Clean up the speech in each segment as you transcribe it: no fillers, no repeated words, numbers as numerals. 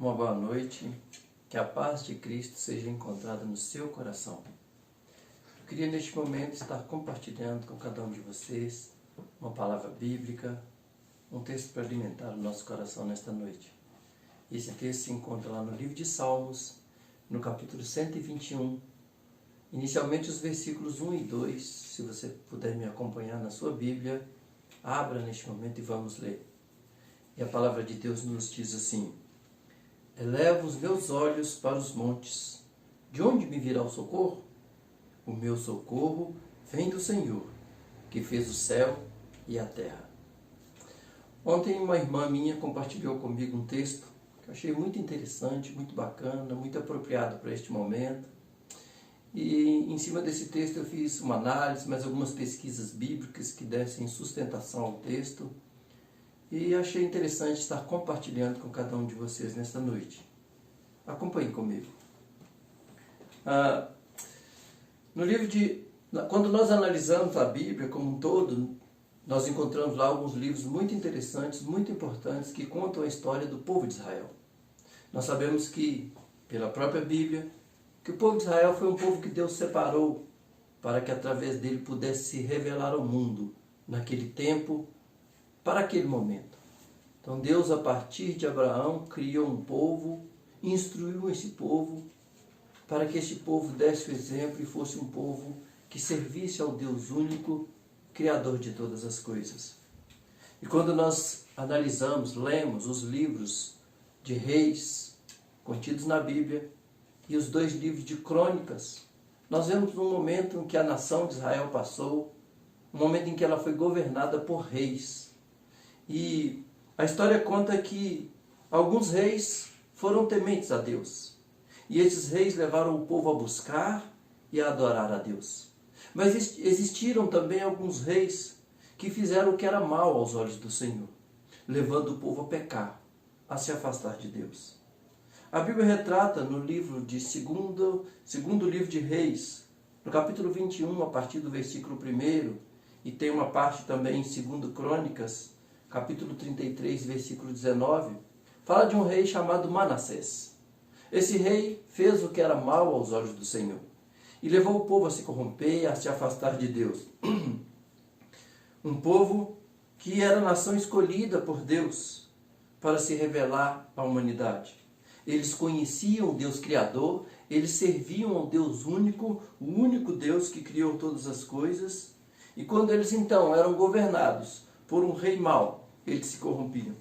Uma boa noite, que a paz de Cristo seja encontrada no seu coração. Eu queria neste momento estar compartilhando com cada um de vocês uma palavra bíblica, um texto para alimentar o nosso coração nesta noite. Esse texto se encontra lá no livro de Salmos, no capítulo 121, inicialmente os versículos 1 e 2, se você puder me acompanhar na sua Bíblia, abra neste momento e vamos ler. E a palavra de Deus nos diz assim: Elevo os meus olhos para os montes. De onde me virá o socorro? O meu socorro vem do Senhor, que fez o céu e a terra. Ontem uma irmã minha compartilhou comigo um texto que eu achei muito interessante, muito bacana, muito apropriado para este momento. E em cima desse texto eu fiz uma análise, mais algumas pesquisas bíblicas que dessem sustentação ao texto. E achei interessante estar compartilhando com cada um de vocês nesta noite. Acompanhe comigo. Quando nós analisamos a Bíblia como um todo, nós encontramos lá alguns livros muito interessantes, muito importantes, que contam a história do povo de Israel. Nós sabemos que, pela própria Bíblia, que o povo de Israel foi um povo que Deus separou para que através dele pudesse se revelar ao mundo, naquele tempo, para aquele momento. Então Deus, a partir de Abraão, criou um povo, instruiu esse povo, para que este povo desse o exemplo e fosse um povo que servisse ao Deus único, Criador de todas as coisas. E quando nós analisamos, lemos os livros de reis contidos na Bíblia e os 2 livros de crônicas, nós vemos um momento em que a nação de Israel passou, um momento em que ela foi governada por reis. E a história conta que alguns reis foram tementes a Deus. E esses reis levaram o povo a buscar e a adorar a Deus. Mas existiram também alguns reis que fizeram o que era mal aos olhos do Senhor, levando o povo a pecar, a se afastar de Deus. A Bíblia retrata no livro de segundo livro de Reis, no capítulo 21, a partir do versículo 1, e tem uma parte também em 2 Crônicas, capítulo 33, versículo 19, fala de um rei chamado Manassés. Esse rei fez o que era mal aos olhos do Senhor e levou o povo a se corromper, a se afastar de Deus. Um povo que era a nação escolhida por Deus para se revelar à humanidade. Eles conheciam o Deus Criador, eles serviam ao Deus único, o único Deus que criou todas as coisas. E quando eles então eram governados por um rei mau, eles se corrompiam.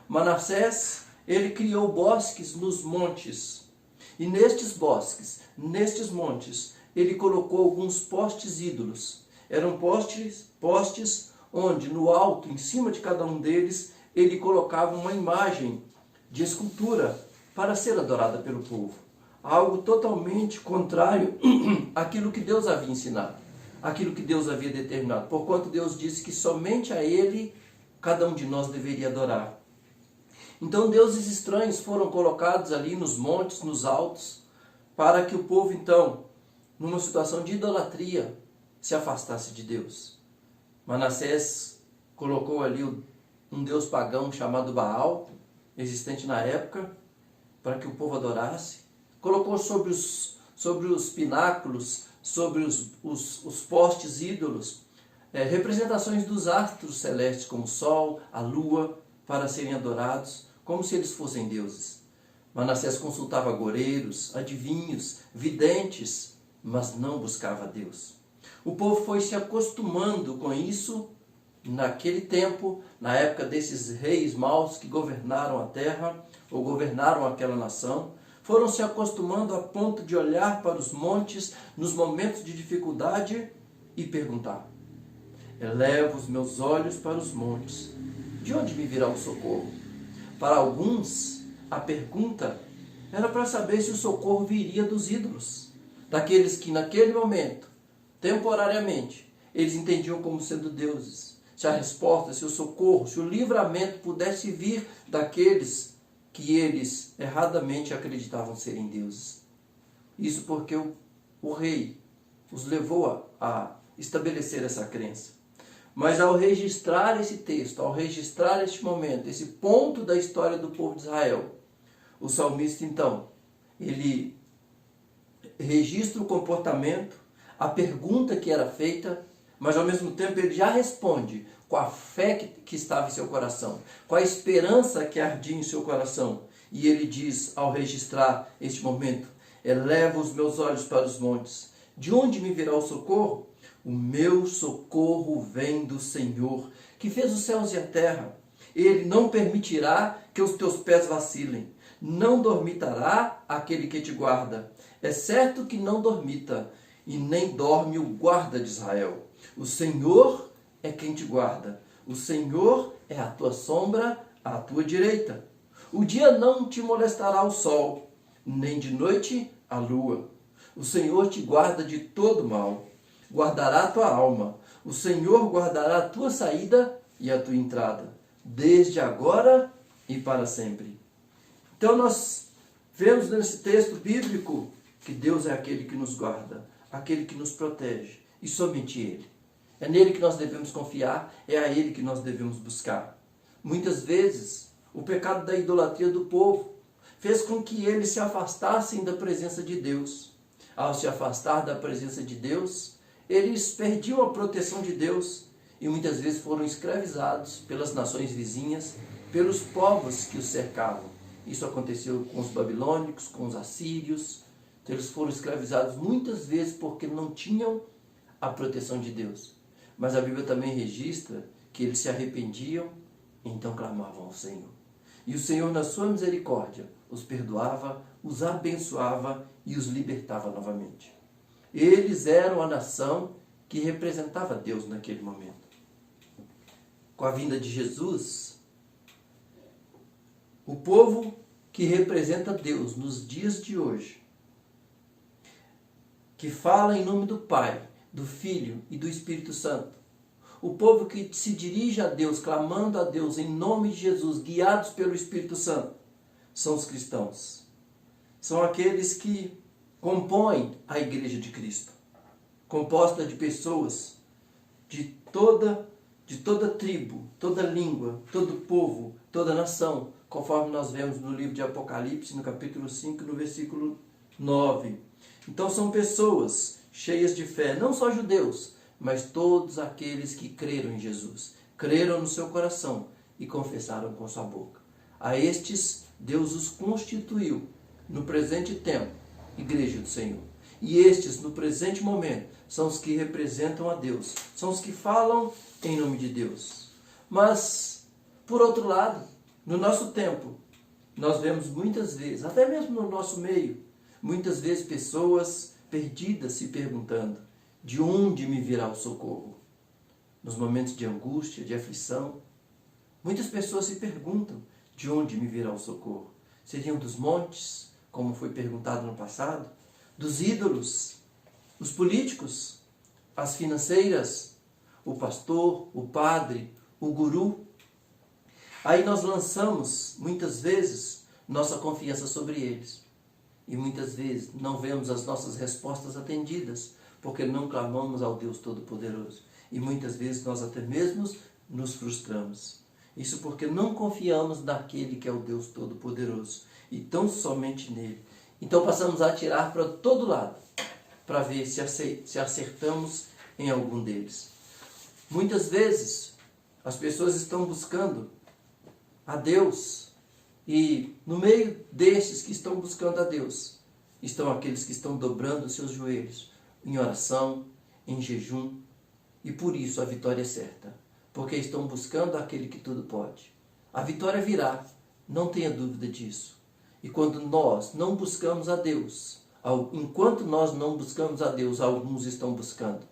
Manassés, ele criou bosques nos montes. E nestes bosques, nestes montes, ele colocou alguns postes ídolos. Eram postes onde no alto, em cima de cada um deles, ele colocava uma imagem de escultura para ser adorada pelo povo. Algo totalmente contrário àquilo que Deus havia ensinado, aquilo que Deus havia determinado. Porquanto Deus disse que somente a Ele cada um de nós deveria adorar. Então deuses estranhos foram colocados ali nos montes, nos altos, para que o povo então, numa situação de idolatria, se afastasse de Deus. Manassés colocou ali um deus pagão chamado Baal, existente na época, para que o povo adorasse. Colocou sobre os pináculos, sobre os postes ídolos, representações dos astros celestes, como o sol, a lua, para serem adorados, como se eles fossem deuses. Manassés consultava agoureiros, adivinhos, videntes, mas não buscava Deus. O povo foi se acostumando com isso naquele tempo, na época desses reis maus que governaram a terra, ou governaram aquela nação, foram se acostumando a ponto de olhar para os montes nos momentos de dificuldade e perguntar: Elevo os meus olhos para os montes. De onde me virá o socorro? Para alguns, a pergunta era para saber se o socorro viria dos ídolos, daqueles que naquele momento, temporariamente, eles entendiam como sendo deuses. Se a resposta, se o socorro, se o livramento pudesse vir daqueles que eles erradamente acreditavam serem deuses. Isso porque o rei os levou a estabelecer essa crença. Mas ao registrar esse texto, ao registrar este momento, esse ponto da história do povo de Israel, o salmista, então, ele registra o comportamento, a pergunta que era feita, mas ao mesmo tempo ele já responde com a fé que estava em seu coração, com a esperança que ardia em seu coração. E ele diz, ao registrar este momento: eleva os meus olhos para os montes. De onde me virá o socorro? O meu socorro vem do Senhor, que fez os céus e a terra. Ele não permitirá que os teus pés vacilem. Não dormitará aquele que te guarda. É certo que não dormita, e nem dorme o guarda de Israel. O Senhor é quem te guarda. O Senhor é a tua sombra à tua direita. O dia não te molestará o sol, nem de noite a lua. O Senhor te guarda de todo mal. Guardará a tua alma. O Senhor guardará a tua saída e a tua entrada, desde agora e para sempre. Então nós vemos nesse texto bíblico que Deus é aquele que nos guarda, aquele que nos protege, e somente Ele. É nele que nós devemos confiar, é a Ele que nós devemos buscar. Muitas vezes, o pecado da idolatria do povo fez com que eles se afastassem da presença de Deus. Ao se afastar da presença de Deus, eles perdiam a proteção de Deus e muitas vezes foram escravizados pelas nações vizinhas, pelos povos que os cercavam. Isso aconteceu com os babilônicos, com os assírios. Então, eles foram escravizados muitas vezes porque não tinham a proteção de Deus. Mas a Bíblia também registra que eles se arrependiam e então clamavam ao Senhor. E o Senhor, na sua misericórdia, os perdoava, os abençoava e os libertava novamente. Eles eram a nação que representava Deus naquele momento. Com a vinda de Jesus, o povo que representa Deus nos dias de hoje, que fala em nome do Pai, do Filho e do Espírito Santo, o povo que se dirige a Deus, clamando a Deus em nome de Jesus, guiados pelo Espírito Santo, são os cristãos. São aqueles que compõem a Igreja de Cristo, composta de pessoas de toda tribo, toda língua, todo povo, toda nação, conforme nós vemos no livro de Apocalipse, no capítulo 5, no versículo 9. Então são pessoas cheias de fé, não só judeus, mas todos aqueles que creram em Jesus, creram no seu coração e confessaram com sua boca. A estes, Deus os constituiu no presente tempo, Igreja do Senhor. E estes, no presente momento, são os que representam a Deus, são os que falam em nome de Deus. Mas, por outro lado, no nosso tempo, nós vemos muitas vezes, até mesmo no nosso meio, muitas vezes pessoas perdidas se perguntando: de onde me virá o socorro? Nos momentos de angústia, de aflição, muitas pessoas se perguntam: de onde me virá o socorro? Seriam dos montes, como foi perguntado no passado? Dos ídolos? Os políticos? As financeiras? O pastor? O padre? O guru? Aí nós lançamos, muitas vezes, nossa confiança sobre eles. E muitas vezes não vemos as nossas respostas atendidas, porque não clamamos ao Deus Todo-Poderoso. E muitas vezes nós até mesmo nos frustramos. Isso porque não confiamos naquele que é o Deus Todo-Poderoso, e tão somente nele. Então passamos a atirar para todo lado, para ver se acertamos em algum deles. Muitas vezes as pessoas estão buscando a Deus, e no meio destes que estão buscando a Deus, estão aqueles que estão dobrando os seus joelhos, em oração, em jejum, e por isso a vitória é certa, porque estão buscando aquele que tudo pode. A vitória virá, não tenha dúvida disso. E quando nós não buscamos a Deus, enquanto nós não buscamos a Deus, alguns estão buscando.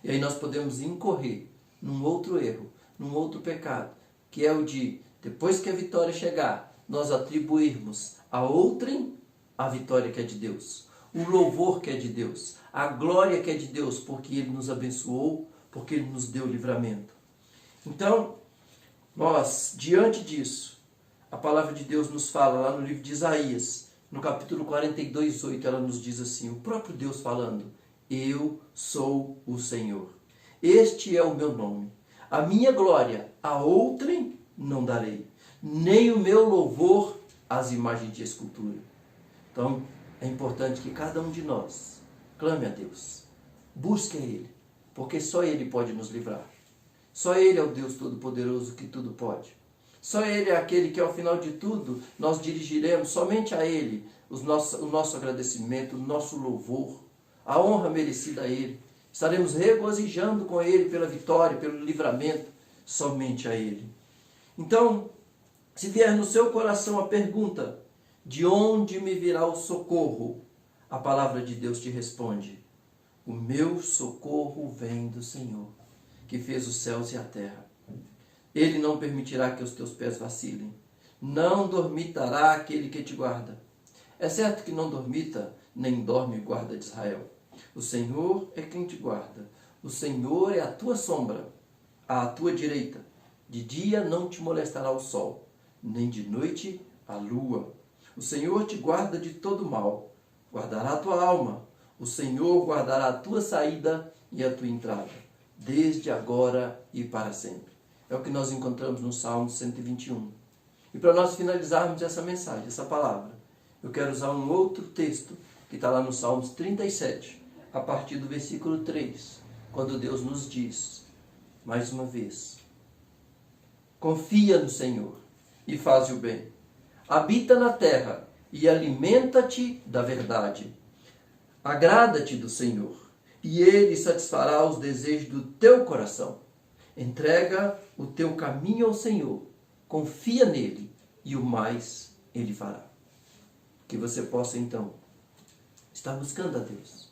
E aí nós podemos incorrer num outro erro, num outro pecado, que é o de, depois que a vitória chegar, nós atribuirmos a outrem a vitória que é de Deus, o louvor que é de Deus, a glória que é de Deus, porque Ele nos abençoou, porque Ele nos deu livramento. Então, nós, diante disso, a palavra de Deus nos fala lá no livro de Isaías, no capítulo 42, 8, ela nos diz assim, o próprio Deus falando: eu sou o Senhor, este é o meu nome, a minha glória a outrem não darei, nem o meu louvor as imagens de escultura. Então, é importante que cada um de nós clame a Deus, busque a Ele, porque só Ele pode nos livrar. Só Ele é o Deus Todo-Poderoso que tudo pode. Só Ele é aquele que, ao final de tudo, nós dirigiremos somente a Ele o nosso agradecimento, o nosso louvor, a honra merecida a Ele. Estaremos regozijando com Ele pela vitória, pelo livramento, somente a Ele. Então, se vier no seu coração a pergunta, de onde me virá o socorro? A palavra de Deus te responde, o meu socorro vem do Senhor, que fez os céus e a terra. Ele não permitirá que os teus pés vacilem. Não dormitará aquele que te guarda. É certo que não dormita, nem dorme o guarda de Israel. O Senhor é quem te guarda. O Senhor é a tua sombra, à tua direita. De dia não te molestará o sol, nem de noite a lua. O Senhor te guarda de todo mal. Guardará a tua alma. O Senhor guardará a tua saída e a tua entrada, desde agora e para sempre. É o que nós encontramos no Salmo 121. E para nós finalizarmos essa mensagem, essa palavra, eu quero usar um outro texto que está lá no Salmos 37, a partir do versículo 3, quando Deus nos diz, mais uma vez, confia no Senhor e faz o bem. Habita na terra e alimenta-te da verdade. Agrada-te do Senhor e Ele satisfará os desejos do teu coração. Entrega o teu caminho ao Senhor, confia nele e o mais Ele fará. Que você possa, então, estar buscando a Deus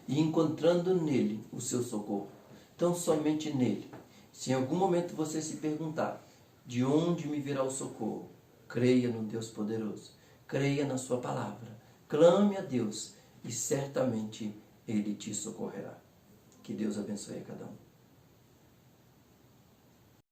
e encontrando nele o seu socorro. Então, somente nele. Se em algum momento você se perguntar, de onde me virá o socorro? Creia no Deus poderoso. Creia na sua palavra. Clame a Deus e certamente Ele te socorrerá. Que Deus abençoe a cada um.